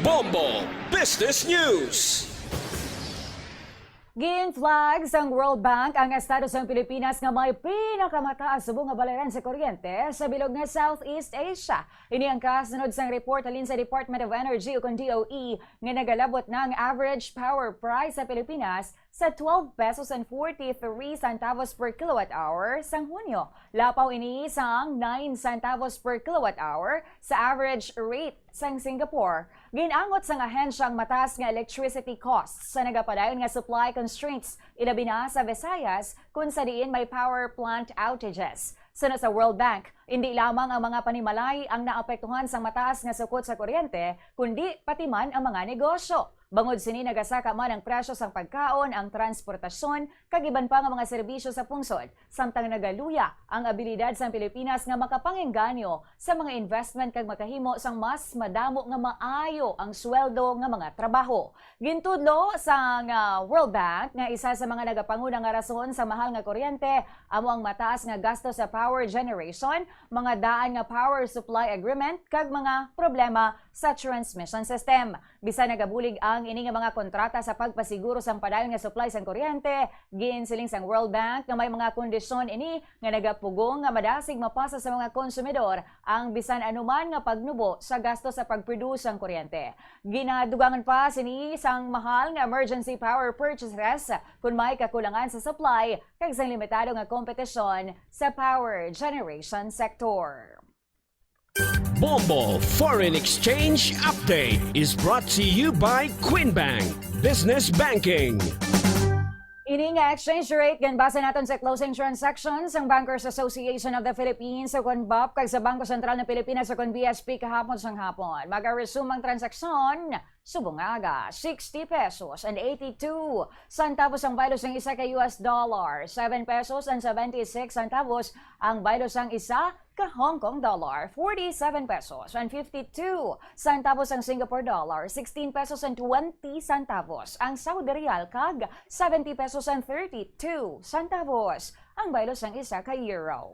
Bombo Business News. Gin-flag sang World Bank ang estado sa Pilipinas nga may pinakamataas subong nga balayran sa kuryente sa bilog nga Southeast Asia. Ini ang kasunod sang report halin sa Department of Energy o DOE nga nagalabot na ang average power price sa Pilipinas sa 12 pesos and 43 centavos per kilowatt hour sang Hunyo. Lapaw ini sang 9 centavos per kilowatt hour sa average rate sang Singapore. Ginangot sang ahensyang mataas nga electricity costs sa nagapadayon nga supply constraints ilabi na sa Visayas kung sa diin may power plant outages. Sunod sa World Bank, hindi lamang ang mga panimalay ang naapektuhan sa mataas nga sukot sa kuryente, kundi pati man ang mga negosyo. Bangod sini nagasaka man ang presyo sang pagkaon, ang transportasyon, kag iban pa nga mga serbisyo sa pungsod, samtang nagaluya ang abilidad sa Pilipinas nga makapangengganyo sa mga investment kag makahimo sang mas madamo nga maayo ang sweldo nga mga trabaho. Gintudlo sang World Bank nga isa sa mga nagapanguna nga rason sa mahal nga kuryente amo ang mataas nga gasto sa power generation, mga daan nga power supply agreement kag mga problema sa transmission system. Bisan nagabulig ang ini nga mga kontrata sa pagpasiguro sang padayon nga supply sang kuryente, ginsiling sang World Bank nga may mga kondisyon ini nga nagapugong nga madasig mapasa sa mga konsumidor ang bisan anuman nga pagnubo sa gasto sa pagproduce sang kuryente. Ginadugangan pa sini sang mahal nga emergency power purchases kung may kakulangan sa supply kag sang limitado nga kompetisyon sa power generation sector. Bombo Foreign Exchange Update is brought to you by Quinbank Business Banking. Ini nga exchange rate gan basa naton sa closing transactions ang Bankers Association of the Philippines sa CONBOP kag sa Bangko Sentral ng Pilipinas sa BSP kahapon sang hapon. Maga-resume ang transaksyon subong aga 60 pesos and 82 centavos ang baylo sang isa ka US dollar, 7 pesos and 76 centavos ang baylo sang isa ka Hong Kong dollar, 47 pesos and 52 centavos ang Singapore dollar, 16 pesos and 20 centavos ang Saudi Real kag 70 pesos and 32 centavos ang baylo sang isa ka euro.